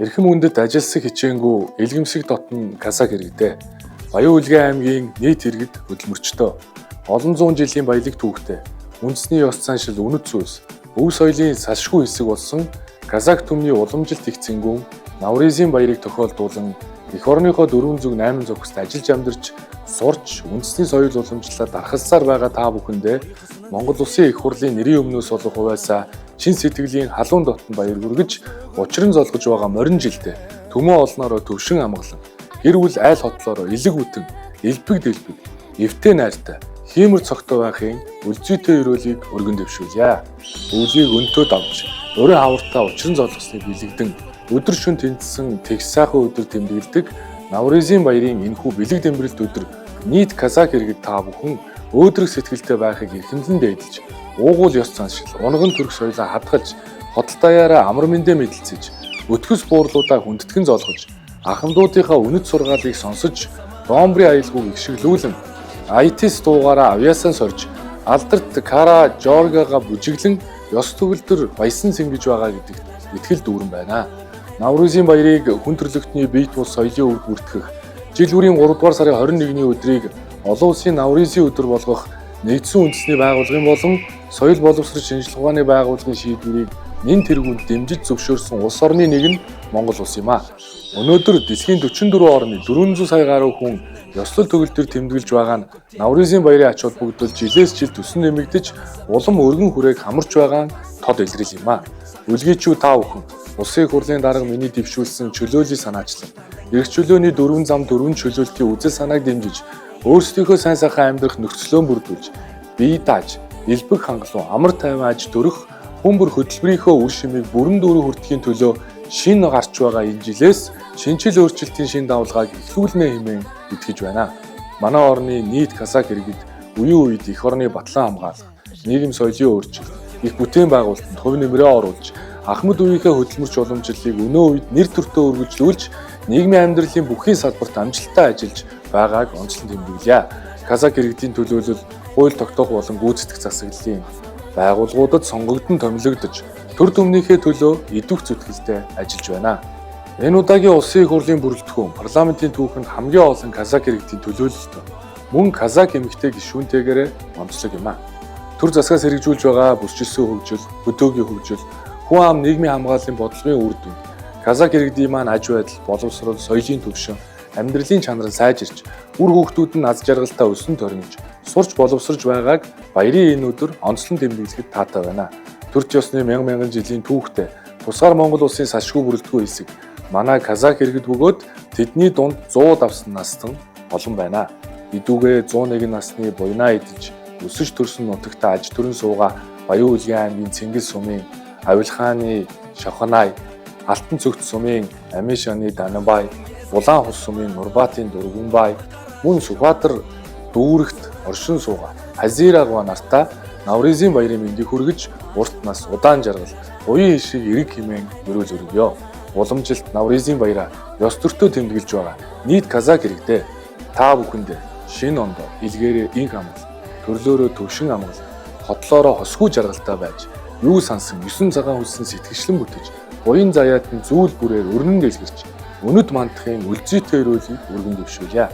Эрхэм үндэд ажилсаг хичээнгүй элгэмсэг дотн Казак иргэдээ Баян Улгийн аймгийн нийт иргэд хөдөлмөрчдөө олон зуун жилийн баялаг түүхтэй үндэсний ёс заншил үнэт зүйлс өв соёлын салшгүй хэсэг болсон Казак түмний уламжилт их цэнгүүн Навризийн баярыг тохиолдуулан эх орныхоо 408 зохист ажиллаж амьдарч сурч үндэсний соёл уламжлалаа дархалсаар байгаа та бүхэндээ Монгол Улсын их хурлын нэрийн өмнөөс олох хуваасаа шин сэтгэлийн халуун дотн баяр хүргэж учран золгож байгаа морин жилдээ төмөө олноороо төвшин амгалан гэр бүл айл хотлоороо элэг үтэн элбэг дэлбэг эвтэй найртай хиймэр цогтой байхын үлзийтэй өрөөлийг өргөн дэвшүүлье. Өвлийг өнтөө давж өрөө хавартаа учран золгосныг бэлэгдэн өдөр шөнө тэнцсэн тэгш сайхан өдөр тэмдэглэдэг Навризийн баярын энэхүү бэлэг дэмбэрэлт өдөр нийт Казак иргэд та бүхэн өөдрөг сэтгэлтэй байхыг эрхэмлэн дээдэлж уугуул ёс заншил унган төрх соёлоо хадгалж хотол даяараа амар мэндэ мэдэлцэж өтгөс буурлуудаа хүндэтгэн золгож ахмадуудынхаа үнэт сургаалыг сонсож доомбрын аялгүйг ишгэлүүлэн айтис дуугаараа авьяасаа сорж алдарт Кара Жоргага бүжиглэн ёс төгөлдөр баясан сэнгэж байгаа гэдэгт итгэл дүүрэн байна. Навризийн баярыг хүн төрлөختний бие тус соёлын өвд бүртгэх жил бүрийн 3 дугаар сарын 21-ний өдрийг олон улсын Навризийн өдөр болгох нэгдсэн үндэсний байгууллагын болон соёл боловсрол шинжилгээ ухааны байгууллагын шийдвэрийг нэн тэргуунд дэмжиж зөвшөөрсөн улс орны нэг нь Монгол улс юм а. Өнөөдөр дэлхийн 44 орны 400 сая гаруй хүн ёслол төгөлдөр тэмдэглэж байгаа нь Навризийн баярын ач холбогдол жилээс жил төсөн нэмэгдэж улам өргөн хүрээг хамарч байгаа нь тод илрэл юм а. Үлгийчүү та бүхэн улсын их хурлын дарга миний дэвшүүлсэн чөлөөлийн санаачлал эрх чөлөөний 4 зам 4 чөлөөлтийн үзэл санааг дэмжиж өөрсдийнхөө сайн сайхан амьдрах нөхцлөө бүрдүүлж бие дааж элбэг хангалуун амар тайван аж төрөх хүн бүр хөтөлбөрийнхөө үр шимийг бүрэн дүүрэн хүртэхийн төлөө шинэ гарч байгаа энэ жилээс шинжил өөрчлөлтийн шинэ давалгааг эхлүүлнэ хэмээн итгэж байна. Манай орны нийт Казак иргэд үеийн үед эх орны батлан хамгаалах, нийгэм соёлын өөрчлөлт, их бүтээн байгуулалтанд хувь нэмрээ оруулж Ахмад үеийнхээ хөдөлмөрч уламжлалыг өнөө үед нэр төртөө өргөжлүүлж нийгмийн амьдралын бүхий салбарт амжилттай ажиллаж байгааг онцлон тэмдэглэе. Казак иргэдийн төлөөлөл хууль тогтоох болон гүйцэтгэх засаглалын байгууллагуудад сонгогдсон томилогдож төр түмнийхээ төлөө идэвх зүтгэлтэй ажиллаж байна. Энэ удаагийн улсын их хурлын бүрэлдэхүүн парламентын түүхэнд хамгийн олон Казак иргэдийн төлөөлөлтөд мөн Казак эмэгтэй гишүүнтэйгээр онцлог юм а. Төр засгаас хэрэгжүүлж байгаа бүсчилсэн хөгжил, хөдөөгийн хөгжил, хүн ам нийгмийн хамгааллын бодлогын үр дүн, Казак иргэдийн маань аж байдал, боловсрол, соёлын төвшин, амьдралын чанар нь сайжирч, үр хүүхдүүд нь аз жаргалтай өсөн төрнөж, сурч боловсрож байгааг баярын энэ өдөр онцлон тэмдэглэхэд таатай байна. Төрч ёсны мянган жилийн түүхтэй тусгаар Монгол улсын салшгүй бүрэлдэхүүн хэсэг манай Казак иргэд бөгөөд тэдний дунд 100 давсан настан олон байна. Идүүгээ 101 насны буйнаа идэж өсөж төрсөн нутагта аж төрөн суугаа Баян Улгийн аймгийн Цэнгэл сумын Авилхааны Шохонай, Алтан цогт сумын Амишаны Данабай, Улаан хус сумын Нурбатын Дургунбай, мөн Сүхбаатар дүүрэгт оршин суугаа Азирагва нартаа Навризийн баярын мэндийг хүргэж урт нас удаан жаргал уян хишиг эрэг хэмээн өрөөл өргөё. Уламжилт Навризийн баяраа ёс төртөө тэмдэглэж байгаа нийт Казак иргэдээ та бүхэндээ шинэ ондоо илгээрээ инх амгал төрлөөрөө төвшин амгал хотлоороо хосгүй жаргалтай байж юу сансан 9 цагаан хүссэн сэтгэгчлэн бүтэж буян заяат нь зүйл бүрээр өрнөн дэлгэрч өнөд мандахын үлзийтэй өрөөлийг өргөн дэвшүүлье.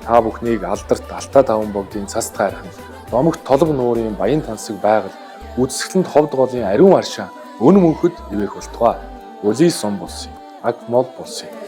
Та бүхнийг алдарт Алтай таван богдын цас тайрхан домогт толго нуурын баян тансаг байгаль үзэсгэлэнт ховд голын ариун аршаа өн мөнхөд ивэх болтугай. Улис сон болсон. Аг мод болсон.